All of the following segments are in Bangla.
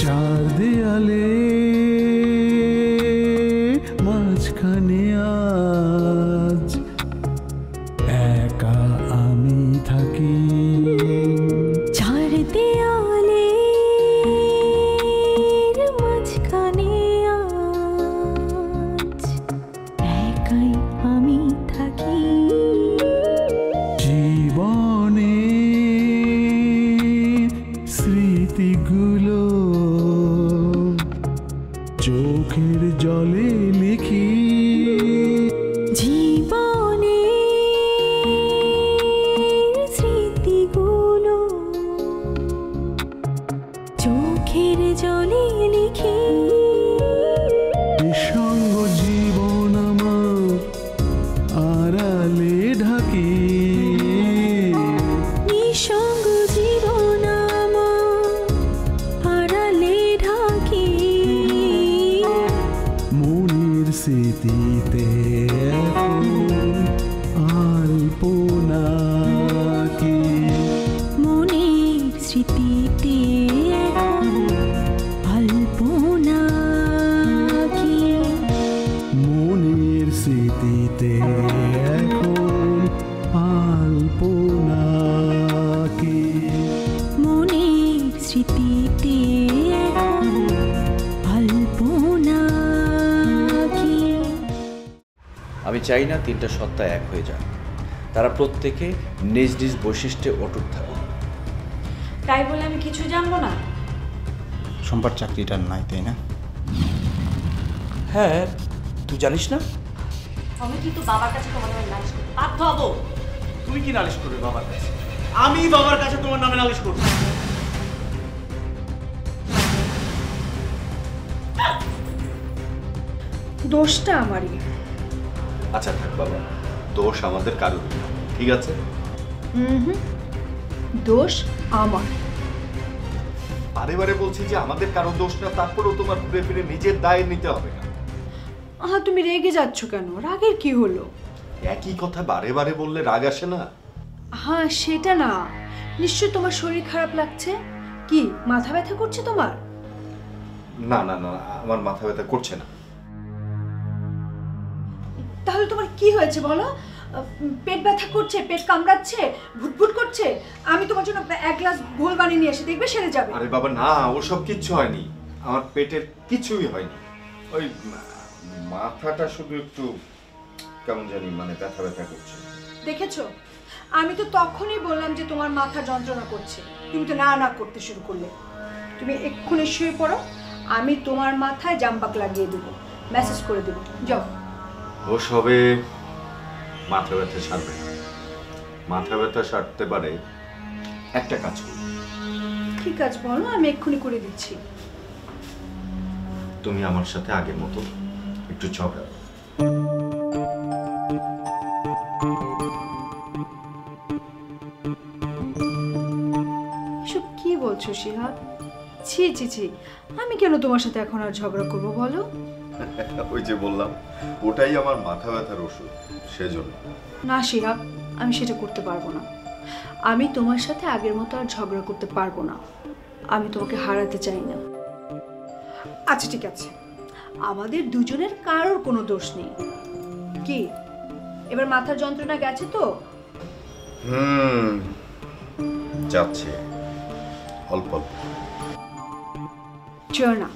চার দেয়ালে মাঝখানে আজ একা আমি থাকি। চার দেয়ালে মাঝখানে আজ একাই আমি থাকি। জীবনে স্মৃতিগুলো চোখের জলে লিখি। জীবনে স্মৃতিগুলো চোখের জলে লিখি। নিঃসঙ্গ জীবন আমার আড়ালে ঢাকি। নিঃসঙ্গ জীবন আমার আড়ালে ঢাকি। মনের স্মৃতিতে এখন আলপনা কি। মনের স্মৃতিতে এখন আলপনা কি। মনের স্মৃতিতে এখন আলপনা কি। মনের স্মৃতিতে এখন আলপনা কি। আমি চাই না তিনটা সত্তা এক হয়ে যাক, তারা প্রত্যেকে নিজ নিজ বৈশিষ্ট্যে অটুট থাকুক। তাই বলে আমি কিছু জানবো না? সম্পার চাকরিটা নাই, তাই না? হ্যাঁ, তুই জানিস না? আমি কিন্তু বাবার কাছে তোমার নামে নালিশ করতে বাধ্য হবো। তুমি কি নালিশ করবে বাবার কাছে? আমি বাবার কাছে তোমার নামে নালিশ করব। দোষটা আমারই। আচ্ছা থাক বাবা, দোষ আমাদের কারোর না, ঠিক আছে? দোষ আমার। বারে বারে বলছি যে আমাদের কারো দোষ না, তারপরেও তোমার ঘুরে ফিরে নিজের দায় নিতে হবে না। তুমি রেগে যাচ্ছ কেন? রাগের কি হলো? একই কথা বারে বারে বললে রাগ আসে না? হ্যাঁ, সেটা না, নিশ্চয় তোমার শরীর খারাপ লাগছে। কি মাথা ব্যথা করছে তোমার? না না না, আমার মাথা ব্যথা করছে না। তাহলে তোমার কি হয়েছে বলো? পেট ব্যথা করছে, পেট কামড়াচ্ছে, ভুটভুট করছে? আমি তোমার জন্য এক গ্লাস ঘোল বানিয়ে নিয়ে এসে দেখবে সেরে যাবে। আরে বাবা না, ওসব কিচ্ছু হয়নি, আমার পেটের কিছুই হয়নি। ওই মাথাটা শুধু একটু কেমন জানি মানে ব্যথা ব্যথা করছে। দেখেছো, আমি তো তখনই বললাম যে তোমার মাথা যন্ত্রণা করছে, তুমি তো না না করতে শুরু করলে। তুমি এক্ষুনি শুয়ে পড়ো, আমি তোমার মাথায় জাম্পাক লাগিয়ে দেবো, মেসেজ করে দেবো, যাও। ও সবে মাথা ব্যথা সারবে না। মাথা ব্যথা সারতে পারে একটা কাজ করো। কি কাজ বলো, আমি এক্ষুনি করে দিচ্ছি। তুমি আমার সাথে আগের মতো একটু ঝগড়া করো। এসব কি বলছো শিহাব? ছি ছি ছি, আমি কেন তোমার সাথে এখন আর ঝগড়া করবো বলো? ওই যে বললাম, ওটাই আমার মাথা ব্যথার ওষুধ, সেজন্য। না শিহাব, আমি সেটা করতে পারবো না। আমি তোমার সাথে আগের মতো আর ঝগড়া করতে পারবো না। আমি তোমাকে হারাতে চাই না। আচ্ছা ঠিক আছে, আমাদের দুজনের কারোর কোনো দোষ নেই। কি এবার মাথার যন্ত্রণা গেছে তো? যাচ্ছে অল্প অল্প। চল না,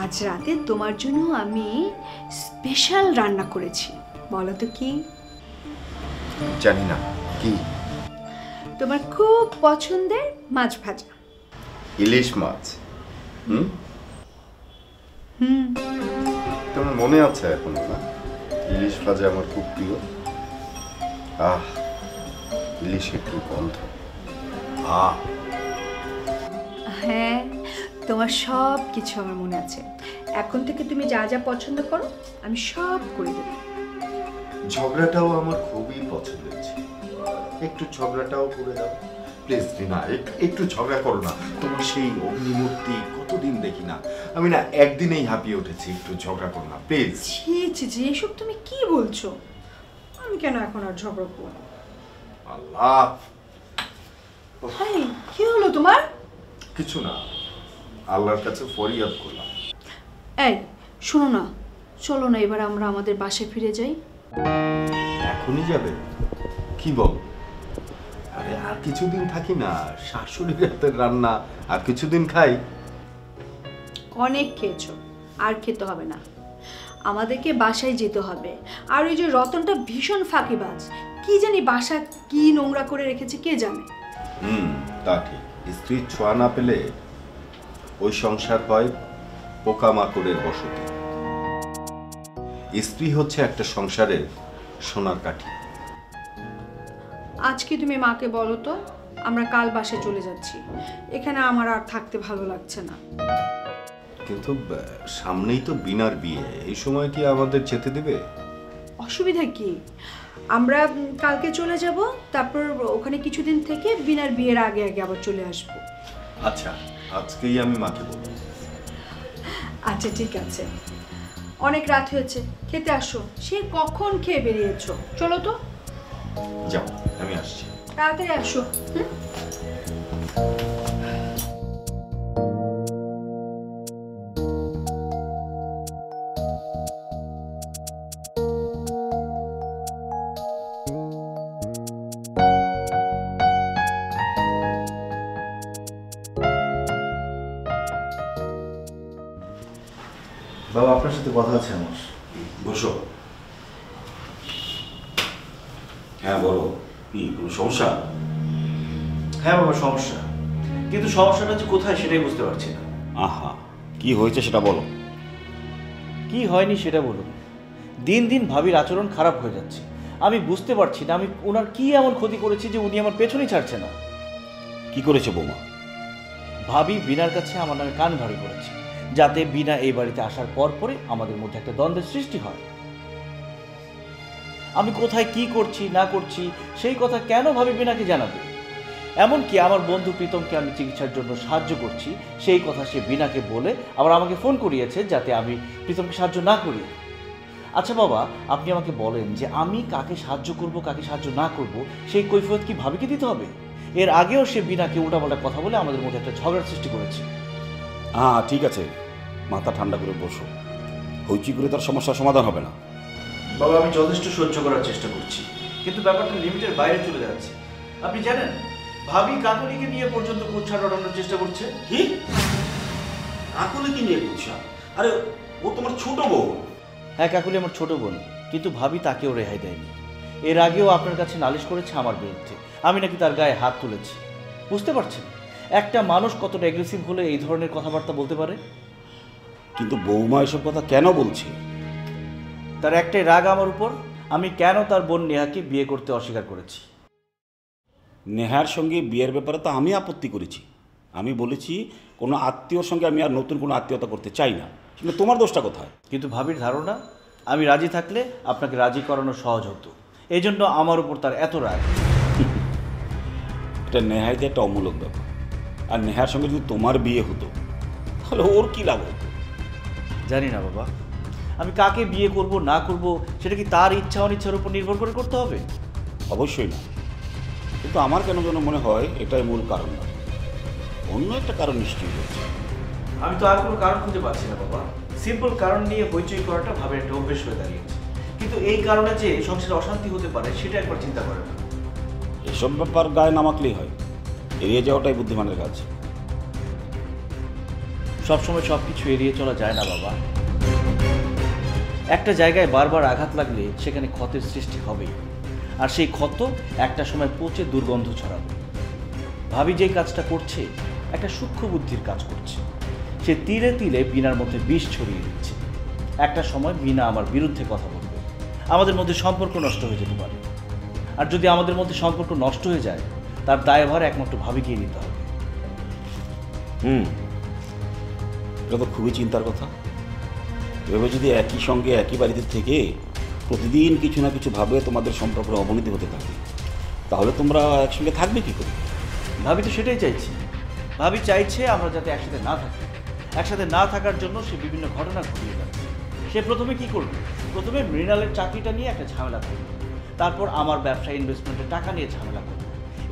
আজ রাতে তোমার জন্য আমি স্পেশাল রান্না করেছি। বলো তো কি? জানি না কি। তোমার খুব পছন্দের মাছ ভাজা। ইলিশ মাছ? তোমার মনে আছে এখনো না? ইলিশ ভাজা আমার খুব প্রিয়। আহ, ইলিশের কি গন্ধ! হ্যাঁ, তোমার সব কিছু আমার মনে আছে। এখন থেকে তুমি যা যা পছন্দ করো আমি সব করে দেবো। ঝগড়াটাও আমার খুবই পছন্দের ছিল, একটু ঝগড়াটাও করে দাও প্লিজ। রিনা, একটু ঝগড়া করো না। তোমার সেই অগ্নিমূর্তি কতদিন দেখি না, আমি না একদিনেই হাঁপিয়ে উঠেছি। একটু ঝগড়া করো না প্লিজ। ছি ছি ছি, এসব তুমি কি বলছো? আমি কেন এখন আর ঝগড়া করবো? আল্লাহ, কি হলো তোমার? কিছু না, আল্লাহর কাছে ফরিয়াদ করলাম। এই শোনো না, চলো না এবার আমরা আমাদের বাসায় ফিরে যাই। এখনই যাবে? কি বল? আরে আর কিছুদিন থাকি না, শাশুড়ির হাতের রান্না আর কিছুদিন খাই। অনেক খেয়েছো, আর খেতে হবে না। আমাদেরকে বাসায় যেতে হবে। আর ওই যে রতনটা ভীষণ ফাঁকিবাজ, কি জানি বাসা কি নোংরা করে রেখেছে কে জানে। তা ঠিক। স্ত্রীর ছোঁয়া না পেলে ওই সংসার হয় পোকামাকড়ের বসতি। স্ত্রী হচ্ছে একটা সংসারের সোনার কাঠি। আজকে তুমি মাকে বলো তো আমরা কাল বাসায় চলে যাচ্ছি, এখানে আমার আর থাকতে ভালো লাগছে না। কিন্তু সামনেই তো বিনার বিয়ে, এই সময় কি আমাদের যেতে দেবে? অসুবিধা কি? আমরা কালকে চলে যাব, তারপর ওখানে কিছুদিন থেকে বিনার বিয়ের আগে আগে আবার চলে আসব। আচ্ছা, আজকেই আমি মাকে বলবো। আচ্ছা ঠিক আছে, অনেক রাত হয়েছে, খেতে আসো। সে কখন খেয়ে বেরিয়েছো, চলো তো। যাও, আমি আসছি। তাড়াতাড়ি আসো। বাবা, আপনার সাথে কথা আছে আমার। বসো। হ্যাঁ বলো, কি কোনো সমস্যা? হ্যাঁ বাবা, সমস্যা, কিন্তু সমস্যাটা যে কোথায় সেটাই বুঝতে পারছি না। আহা, কি হয়েছে সেটা বলো। কি হয়নি সেটা বলুন। দিন দিন ভাবির আচরণ খারাপ হয়ে যাচ্ছে। আমি বুঝতে পারছি না আমি ওনার কি এমন ক্ষতি করেছি যে উনি আমার পেছনেই ছাড়ছে না। কি করেছে বৌমা? ভাবি বিনার কাছে আমার নামে কান ভারী করেছে, যাতে বিনা এই বাড়িতে আসার পর পরে আমাদের মধ্যে একটা দ্বন্দ্বের সৃষ্টি হয়। আমি কোথায় কি করছি না করছি সেই কথা কেন ভাবি বিনাকে জানাবে? এমনকি আমার বন্ধু প্রীতমকে আমি চিকিৎসার জন্য সাহায্য করছি সেই কথা সে বিনাকে বলে আবার আমাকে ফোন করিয়েছে যাতে আমি প্রীতমকে সাহায্য না করি। আচ্ছা বাবা, আপনি আমাকে বলেন যে আমি কাকে সাহায্য করব কাকে সাহায্য না করব সেই কৈফিয়ত কি ভাবিকে দিতে হবে? এর আগেও সে বিনাকে উল্টাপাল্টা কথা বলে আমাদের মধ্যে একটা ঝগড়ার সৃষ্টি করেছে। হ্যাঁ ঠিক আছে, মাথা ঠান্ডা করে বসো। হইচি করে তার সমস্যার সমাধান হবে না। বাবা, আমি যথেষ্ট সহ্য করার চেষ্টা করছি, কিন্তু ব্যাপারটা লিমিটের বাইরে চলে যাচ্ছে। আপনি জানেন ভাবি কাকলিকে নিয়ে পর্যন্ত কুচ্ছা লড়ানোর চেষ্টা করছে। কি? কাকলি কি নিয়ে বুঝছা? আরে ও তোমার ছোট বউ। হ্যাঁ, কাকলি আমার ছোট বোন, কিন্তু ভাবি তাকেও রেহাই দেয়নি। এর আগেও আপনার কাছে নালিশ করেছে আমার বিরুদ্ধে, আমি নাকি তার গায়ে হাত তুলেছি। বুঝতে পারছেন একটা মানুষ কতটা অ্যাগ্রেসিভ হলে এই ধরনের কথাবার্তা বলতে পারে? কিন্তু বৌমা এসব কথা কেন বলছে? তার একটাই রাগ আমার উপর, আমি কেন তার বোন নেহাকে বিয়ে করতে অস্বীকার করেছি। নেহার সঙ্গে বিয়ের ব্যাপারে তো আমি আপত্তি করেছি। আমি বলেছি কোনো আত্মীয়র সঙ্গে আমি আর নতুন কোনো আত্মীয়তা করতে চাই না। কিন্তু তোমার দোষটা কোথায়? কিন্তু ভাবির ধারণা আমি রাজি থাকলে আপনাকে রাজি করানো সহজ হতো, এই জন্য আমার উপর তার এত রাগ। এটা নেহাইতে একটা অমূলক ব্যাপার। আর নেহার সঙ্গে যদি তোমার বিয়ে হতো তাহলে ওর কী লাভ হতো? জানি না বাবা, আমি কাকে বিয়ে করব না করব সেটা কি তার ইচ্ছা অনিচ্ছার উপর নির্ভর করে করতে হবে? অবশ্যই না, কিন্তু আমার কেন যেন মনে হয় এটাই মূল কারণ নয়, অন্য একটা কারণ নিশ্চয়ই রয়েছে। আমি তো আর কোনো কারণ খুঁজে পাচ্ছি না বাবা। সিম্পল কারণ নিয়ে হইচই করাটা ভাবের একটা অভ্যেস হয়ে দাঁড়িয়েছে, কিন্তু এই কারণে যে সংসারে অশান্তি হতে পারে সেটা একবার চিন্তা করে না। এসব ব্যাপার গায়ে না মাখলেই হয়, এড়িয়ে যাওয়াটাই বুদ্ধিমানের কাজ। সবসময় সব কিছু এড়িয়ে চলা যায় না বাবা। একটা জায়গায় বারবার আঘাত লাগলে সেখানে ক্ষতের সৃষ্টি হবেই, আর সেই ক্ষত একটা সময় পচে দুর্গন্ধ ছড়াবে। ভাবি যে কাজটা করছে একটা সূক্ষ্ম বুদ্ধির কাজ করছে। সে তিলে তিলে বিনার মধ্যে বিষ ছড়িয়ে দিচ্ছে। একটা সময় বিনা আমার বিরুদ্ধে কথা বলবে, আমাদের মধ্যে সম্পর্ক নষ্ট হয়ে যেতে পারে। আর যদি আমাদের মধ্যে সম্পর্ক নষ্ট হয়ে যায় তার দায়ভার একমাত্র ভাবিকেই নিতে হবে। এটা তো খুবই চিন্তার কথা। এভাবে যদি একই সঙ্গে একই বাড়িতে থেকে প্রতিদিন কিছু না কিছু ভাবে তোমাদের সম্পর্কের অবনতি হতে থাকে, তাহলে তোমরা একসঙ্গে থাকবে কী করে? ভাবি তো সেটাই চাইছি। ভাবি চাইছে আমরা যাতে একসাথে না থাকি। একসাথে না থাকার জন্য সে বিভিন্ন ঘটনা ঘটিয়ে যাচ্ছে। সে প্রথমে কি করবে? প্রথমে মৃণালের চাকরিটা নিয়ে একটা ঝামেলা করবে, তারপর আমার ব্যবসা ইনভেস্টমেন্টের টাকা নিয়ে ঝামেলা করবে,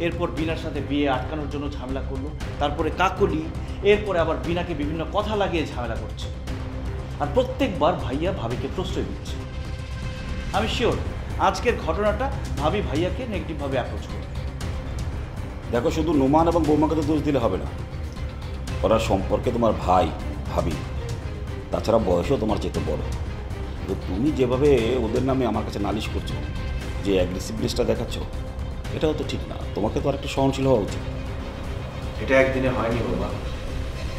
এরপর বিনার সাথে বিয়ে আটকানোর জন্য ঝামেলা করলো, তারপরে কাকলি, এরপরে আবার বিনাকে বিভিন্ন কথা লাগিয়ে ঝামেলা করছে, আর প্রত্যেকবার ভাইয়া ভাবিকে প্রশ্রয় দিচ্ছে। আমি শিওর আজকের ঘটনাটা ভাবি ভাইয়াকে নেগেটিভভাবে অ্যাপ্রোচ করবে। দেখো, শুধু নোমান এবং বৌমাকে তো দোষ দিলে হবে না। ওরা সম্পর্কে তোমার ভাই ভাবি, তাছাড়া বয়সও তোমার চেয়ে বড়। তো তুমি যেভাবে ওদের নামে আমার কাছে নালিশ করছো, যে অ্যাগ্রেসিভনেসটা দেখাচ্ছ, এটাও তো ঠিক না। তোমাকে তো আর একটু সহনশীল হওয়া উচিত। এটা একদিনে হয়নি বাবা,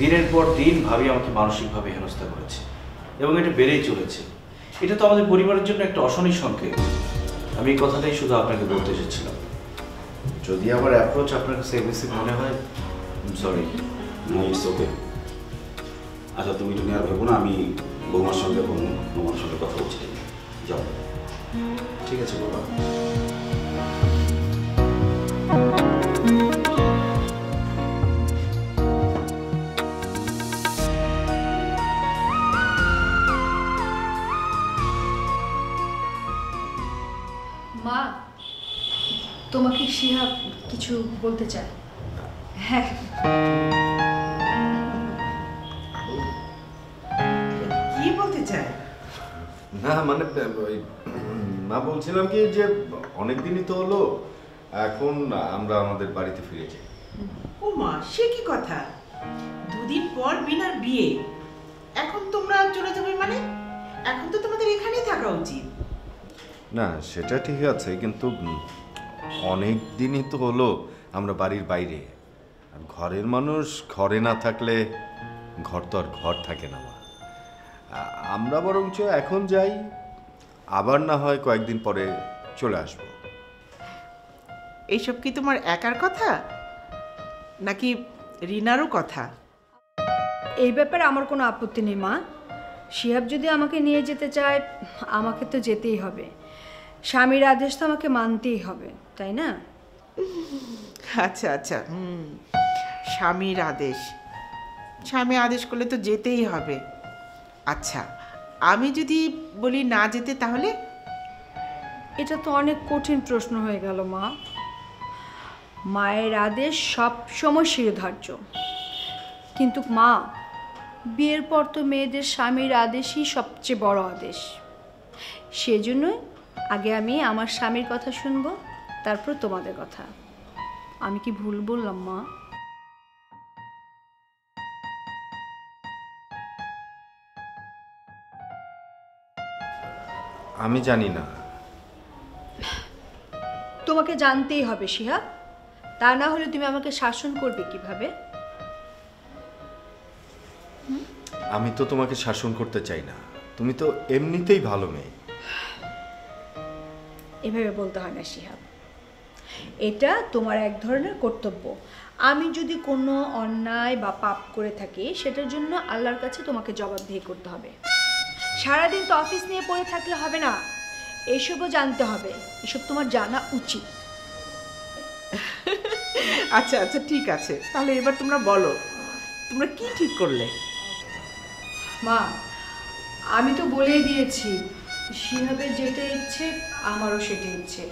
দিনের পর দিন ভাবি আমাকে মানসিকভাবে হেনস্থা করেছে এবং এটা বেড়েই চলেছে। এটা তো আমাদের পরিবারের জন্য একটা অশনি সংকেত। আমি এই কথাটাই শুধু আপনাকে বলতে এসেছিলাম। যদি আমার অ্যাপ্রোচ আপনার কাছে এগ্রেসিভ মনে হয়, সরি। No, it's okay. আচ্ছা, তুমি তুমি আর ভেবো না, আমি বৌমার সঙ্গে এবং নোমার সঙ্গে কথা বলছি। যাও। ঠিক আছে বাবা। মা, তোমাকে শিহাব কিছু বলতে চায়। হ্যাঁ, কি বলতে চায়? না মানে ওই মা বলছিলাম কি যে অনেক দিনই তো হলো, এখন আমরা আমাদের বাড়িতে ফিরে যাই। ও মা, সে কি কথা? দুদিন পর বিনার বিয়ে, এখন তোমরা চলে যাবে মানে? এখন তো তোমাদের এখানেই থাকা উচিত। না সেটা ঠিক আছে, কিন্তু অনেক দিনই তো হলো আমরা বাড়ির বাইরে। আর ঘরের মানুষ ঘরে না থাকলে ঘর তো আর ঘর থাকে না মা। আমরা বরঞ্চ এখন যাই, আবার না হয় কয়েকদিন পরে চলে আসবো। এইসব কি তোমার একার কথা নাকি রিনারও কথা? এই ব্যাপারে আমার কোনো আপত্তি নেই মা। শিহাব যদি আমাকে নিয়ে যেতে চায়, আমাকে তো যেতেই হবে। স্বামীর আদেশ তো আমাকে মানতেই হবে, তাই না? আচ্ছা আচ্ছা, স্বামীর আদেশ, স্বামী আদেশ করলে তো যেতেই হবে। আচ্ছা, আমি যদি বলি না যেতে, তাহলে? এটা তো অনেক কঠিন প্রশ্ন হয়ে গেল মা। মায়ের আদেশ সব সময় শিরোধার্য, কিন্তু মা, বিয়ের পর তো মেয়েদের স্বামীর আদেশই সবচেয়ে বড় আদেশ। সেজন্যই আগে আমি আমার স্বামীর কথা শুনবো, তারপর তোমাদের কথা। আমি কি ভুল বললাম মা? আমি জানি না। তোমাকে জানতেই হবে শিহাব, তা না হলে তুমি আমাকে শাসন করবে কিভাবে? আমি তো তোমাকে শাসন করতে চাই না, তুমি তো এমনিতেই ভালো মেয়ে। এভাবে বলতে হয় না শিহাব, এটা তোমার এক ধরনের কর্তব্য। আমি যদি কোনো অন্যায় বা পাপ করে থাকি, সেটার জন্য আল্লাহর কাছে তোমাকে জবাবদিহি করতে হবে। সারাদিন তো অফিস নিয়ে পড়ে থাকলে হবে না, এসবও জানতে হবে। এসব তোমার জানা উচিত। আচ্ছা আচ্ছা, ঠিক আছে, তাহলে এবার তোমরা বলো, তোমরা কি ঠিক করলে? মা, আমি তো বলেই দিয়েছি, শিহাবের যেটা ইচ্ছে আমারও সেটা ইচ্ছে।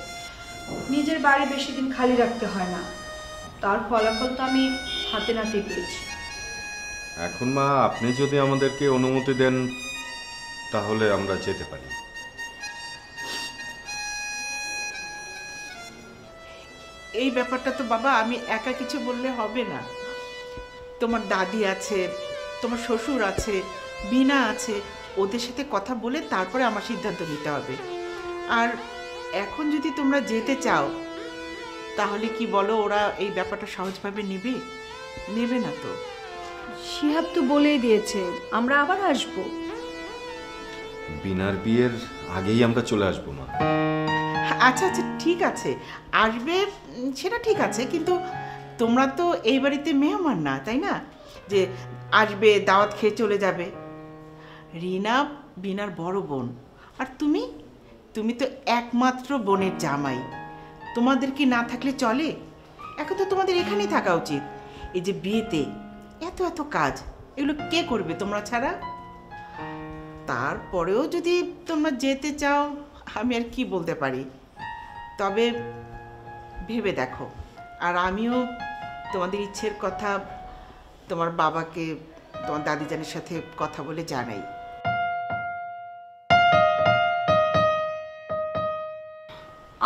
নিজের বাড়ি বেশি দিন খালি রাখতে হয় না, তার ফলাফল তো আমি হাতে নাতে পেয়েছি। এখন মা, আপনি যদি আমাদেরকে অনুমতি দেন তাহলে আমরা যেতে পারি। এই ব্যাপারটা তো বাবা আমি একা কিছু বললে হবে না। তোমার দাদি আছে, তোমার শ্বশুর আছে, বিনা আছে, ওদের সাথে কথা বলে তারপরে আমার সিদ্ধান্ত নিতে হবে। আর এখন যদি তোমরা যেতে চাও, তাহলে কি বলো, ওরা এই ব্যাপারটা সহজভাবে নেবে না তো? শিহাব তো বলেই দিয়েছে আমরা আবার আসবো। বিনার বিয়ের আগেই আমরা চলে আসবো মা। আচ্ছা আচ্ছা, ঠিক আছে, আসবে, সেটা ঠিক আছে, কিন্তু তোমরা তো এই বাড়িতে মেহমান না, তাই না, যে আসবে দাওয়াত খেয়ে চলে যাবে। রিনা বিনার বড় বোন, আর তুমি তো একমাত্র বোনের জামাই। তোমাদের কি না থাকলে চলে? এখন তো তোমাদের এখানেই থাকা উচিত। এই যে বিয়েতে এত এত কাজ, এগুলো কে করবে তোমরা ছাড়া? তারপরেও যদি তোমরা যেতে চাও, আমি আর কি বলতে পারি। তবে ভেবে দেখো, আর আমিও তোমাদের ইচ্ছের কথা তোমার বাবাকে তোমার দাদিজানের সাথে কথা বলে জানাই।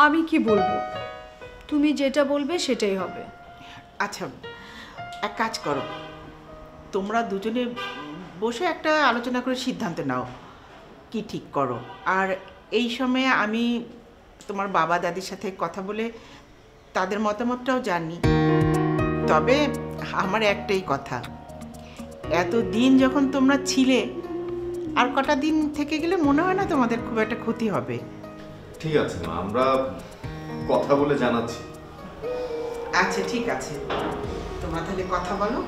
আমি কি বলবো, তুমি যেটা বলবে সেটাই হবে। আচ্ছা, এক কাজ করো, তোমরা দুজনে বসে একটা আলোচনা করে সিদ্ধান্ত নাও কি ঠিক করো। আর এই সময়ে আমি তোমার বাবা দাদির সাথে কথা বলে তাদের মতামতটাও জানি। তবে আমার একটাই কথা, এত দিন যখন তোমরা ছিলে, আর কটা দিন থেকে গেলে মনে হয় না তোমাদের খুব একটা ক্ষতি হবে। ঠিক আছে মা, আমরা কথা বলে জানাচ্ছি। আচ্ছা ঠিক আছে, তোমরা তাহলে কথা বলো।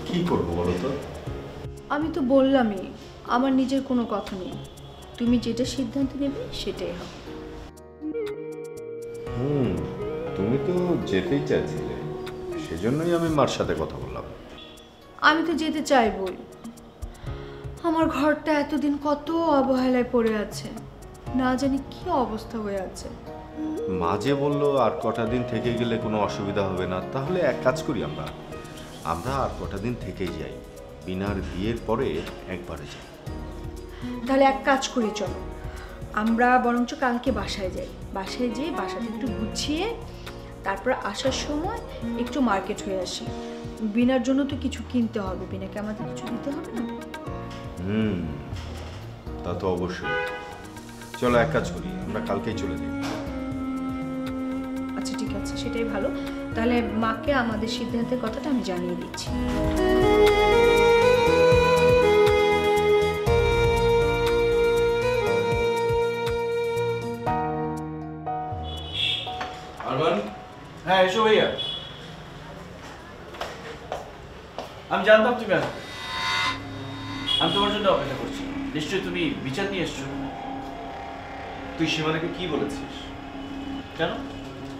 কি করবো বলো তো? আমি তো বললামই, আমার নিজের কোনো কথা নেই, তুমি যেটা সিদ্ধান্ত নেবে সেটাই হবে। তুমি তো যেতেই চাইছিলে, সেজন্যই আমি মার সাথে কথা বললাম। আমি তো যেতে চাইবই, আমার ঘরটা এতদিন কত অবহেলায় পড়ে আছে, না জানি কি অবস্থা হয়ে আছে। মা যে বললো আর কটা দিন থেকে গেলে কোনো অসুবিধা হবে না, তাহলে এক কাজ করি, আমরা আর কটা দিন থেকেই যাই, বিনার বিয়ের পরে একবারে যাই। তাহলে এক কাজ করি, চলো আমরা বরঞ্চ কালকে বাসায় যাই, বাসায় যেয়ে বাসাটা একটু গুছিয়ে তারপর আসার সময় একটু মার্কেট হয়ে আসি। বিনার জন্য তো কিছু কিনতে হবে, বিনাকে আমাদের কিছু দিতে হবে না? তা তো অবশ্যই। চলো এক কাজ করি, আমরা কালকেই চলে যাই। আচ্ছা ঠিক আছে, সেটাই ভালো। তাহলে মাকে আমাদের সিদ্ধান্তের কথাটা আমি জানিয়ে দিচ্ছি। আরমান, হ্যাঁ এসো ভাইয়া। আমি জানতাম তুমি আসবে, আমি তোমার জন্য অপেক্ষা করছি। নিশ্চয়ই তুমি বিচার নিয়ে এসছো। তুই সীমানাকে কি বলেছিস? কেন,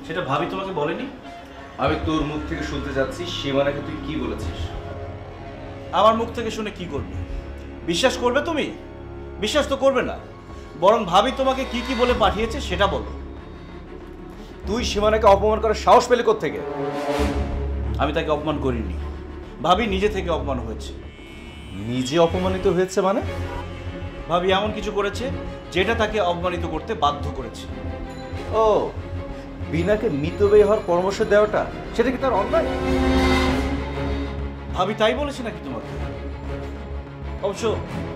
সেটা ভাবি তোমাকে বলেনি? আমি তোর মুখ থেকে শুনতে যাচ্ছি, সীমানাকে তুই কি বলেছিস? আমার মুখ থেকে শুনে কি করবে? বিশ্বাস করবে তুমি? বিশ্বাস তো করবে না, বরং ভাবি তোমাকে কি কি বলে পাঠিয়েছে সেটা বলো। তুই সীমানাকে অপমান করার সাহস পেলে কোত্থেকে? আমি তাকে অপমান করিনি, ভাবি নিজে থেকে অপমান হয়েছে। নিজে অপমানিত হয়েছে মানে? ভাবি এমন কিছু করেছে যেটা তাকে অপমানিত করতে বাধ্য করেছে। ও, বিনাকে মিতব্যয়ী হওয়ার পরামর্শ দেওয়াটা, সেটা কি তার অন্যায়? ভাবি তাই বলেছে নাকি তোমাকে? অবশ্য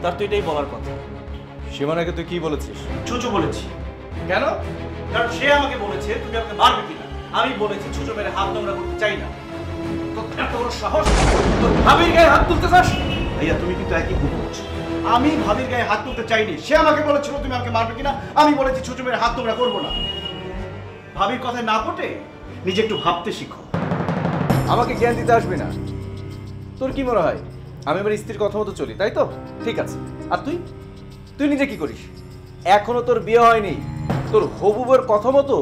তার তো এটাই বলার কথা। সীমানাকে তুই কি বলেছিস? ছুঁচো বলেছি। কেন? কারণ সে আমাকে বলেছে তুমি আমাকে মারবে কিনা। আমি বলেছি ছুঁচো মেরে হাত নোংরা করতে চাই না। তোর এত বড় সাহস, তোর ভাবির গায়ে হাত তুলতে চাস? ভাইয়া তুমি কিন্তু একই ভুল করছো। আমি ভাবির গায়ে হাত তুলতে চাইনি, সে আমাকে বলেছিল তুমি আমাকে মারবে কিনা। আমি বলেছি ছুঁচো মেরে হাত নোংরা করবো না। ভাবির কথায় না পটে নিজে একটু ভাবতে শিখো। আমাকে জ্ঞান দিতে আসবে না। তোর কি মনে হয় আমি আমার স্ত্রীর কথা মতো চলি, তাই তো? ঠিক আছে। আর তুই তুই নিজে কি করিস? এখনো তোর বিয়ে হয়নি, তোর হবু বউয়ের কথা মতো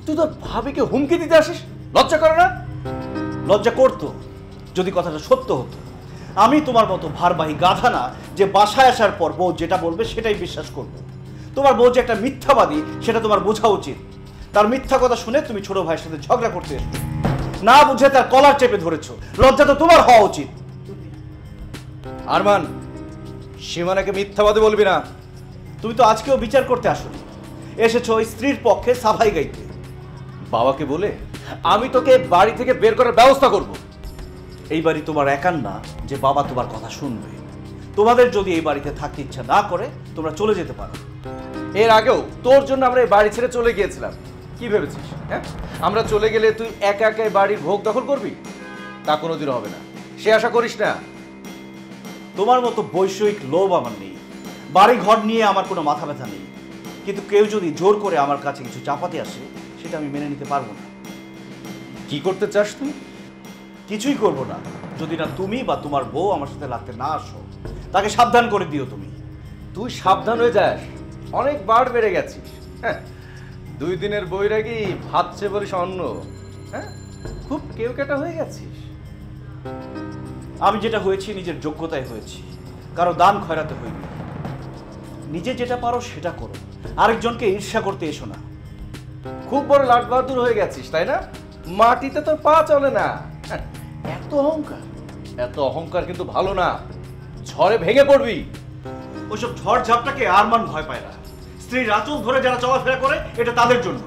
তুই তোর ভাবিকে হুমকি দিতে আসিস? লজ্জা করে না? লজ্জা করতো যদি কথাটা সত্য হতো। আমি তোমার মতো ভারবাহী গাধা না যে বাসায় আসার পর বউ যেটা বলবে সেটাই বিশ্বাস করবে। তোমার বউ যে একটা মিথ্যাবাদী সেটা তোমার বোঝা উচিত। তার মিথ্যা কথা শুনে তুমি ছোট ভাইয়ের সাথে ঝগড়া করতে এসো, না বুঝে তার কলার চেপে ধরেছো। লজ্জা তো তোমার হওয়া উচিত। আরমান, সীমানাকে মিথ্যাবাদী বলবি না। তুমি তো আজকেও বিচার করতে আসোনি, এসেছো স্ত্রীর পক্ষে সাফাই গাইতে। বাবাকে বলে আমি তোকে বাড়ি থেকে বের করার ব্যবস্থা করব। এই বাড়ি তোমার একার না যে বাবা তোমার কথা শুনবে। তোমাদের যদি এই বাড়িতে থাকতে ইচ্ছা না করে তোমরা চলে যেতে পারো। এর আগেও তোর জন্য আমরা এই বাড়ি ছেড়ে চলে গিয়েছিলাম। কি ভেবেছিস? হ্যাঁ, আমরা চলে গেলে তুই একা একা এই বাড়ির ভোগ দখল করবি? তা কোনোদিন হবে না, সে আশা করিস না। তোমার মতো বৈষয়িক লোভ আমার নেই, বাড়ি ঘর নিয়ে আমার কোনো মাথা ব্যথা নেই। কিন্তু কেউ যদি জোর করে আমার কাছে কিছু চাপাতে আসে সেটা আমি মেনে নিতে পারবো না। কি করতে চাস তুই? কিছুই করবো না যদি না তুমি বা তোমার বউ আমার সাথে লাগতে না আসো। তাকে সাবধান করে দিও তুমি। তুই সাবধান হয়ে যাস, অনেক বার বেড়ে গেছিস। হ্যাঁ, 2 দিনের বৈরাগী ভাবছে বলিস অন্য। হ্যাঁ, খুব কেউকেটা হয়ে গেছিস। আমি যেটা হয়েছি নিজের যোগ্যতায় হয়েছি, কারো দান খয়রাতে হইনি। নিজে যেটা পারো সেটা করো, আরেকজনকে ঈর্ষা করতে এসো না। খুব বড় লাট বাহাদুর হয়ে গেছিস তাই না? মাটিতে তোর পা চলে না। এত অহংকার, এত অহংকার কিন্তু ভালো না, ঝড়ে ভেঙে পড়বি। ওইসব ঝড় ঝাপটাকে আরমান ভয় পায় না। স্ত্রীর আঁচল ধরে যারা চলাফেরা করে এটা তাদের জন্য।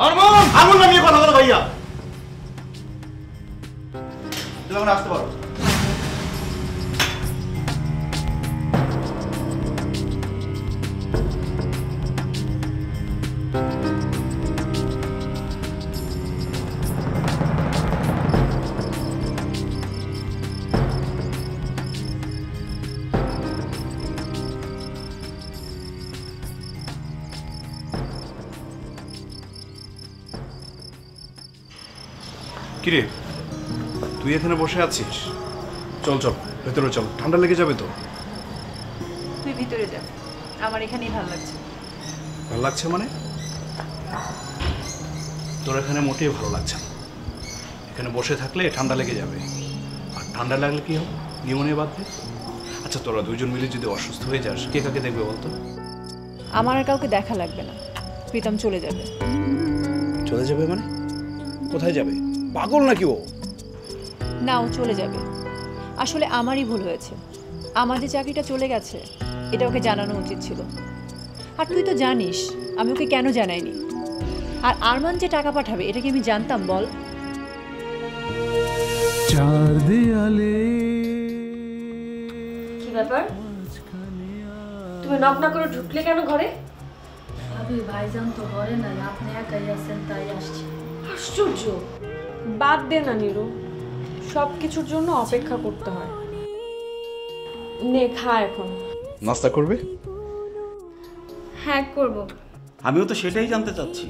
আরমান, আঙুল নামিয়ে কথা বলো ভাইয়া। তুমি এখন আসতে পারো। কিরে, তুই এখানে বসে আছিস? চল চল ভেতরে চল, ঠান্ডা লেগে যাবে তো। তুই ভিতরে যা, আমার এখানেই ভালো লাগছে। ভালো লাগছে মানে? তোর এখানে মোটেই ভালো লাগছে না। এখানে বসে থাকলে ঠান্ডা লেগে যাবে, আর ঠান্ডা লাগলে কি হবে? নিউমোনিয়া বাঁধবে। আচ্ছা, তোরা দুজন মিলে যদি অসুস্থ হয়ে যাস, কে কাকে দেখবে বলতো? আমার আর কাউকে দেখা লাগবে না, প্রীতম চলে যাবে। চলে যাবে মানে? কোথায় যাবে? পাগল নাকি ও? না, ও চলে যাবে। আসলে আমারই ভুল হয়েছে, আমার যে চাকরিটা চলে গেছে এটা ওকে জানানো উচিত ছিল। আর তুই তো জানিস আমি ওকে কেন জানাইনি। আর আরমান যে টাকা পাঠাবে এটা কি আমি জানতাম বল? চার দেয়ালে কি ব্যাপার, তুমি নক না করে ঢুকলে কেন ঘরে? ভাবি ভাইজান তো ঘরে নাই, আপনি একাই আছেন তাই আসছি। আশ্চর্য। বাদ দে না নীরু, সব কিছুর জন্য অপেক্ষা করতে হয়। নে খা এখন। নাস্তা করবে? হ্যাঁ করব। আমিও তো সেটাই জানতে চাচ্ছি।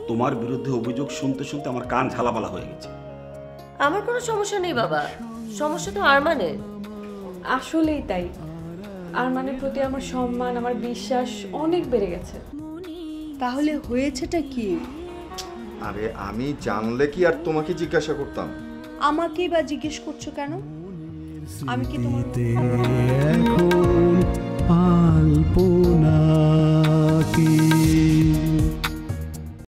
তোমার বিরুদ্ধে অভিযোগ শুনতে শুনতে আমার কান ঝালাপালা হয়ে গেছে। আমার কোনো সমস্যা নেই বাবা, সমস্যা তো আরমানের। আসলেই তাই, আরমানের প্রতি আমার সম্মান, আমার বিশ্বাস অনেক বেড়ে গেছে। তাহলে হয়েছেটা কি? আরে আমি জানলে কি আর তোমাকে জিজ্ঞাসা করতাম? আমাকেই বা জিজ্ঞেস করছো কেন? আমি কি তোমার এখন আলপনা কি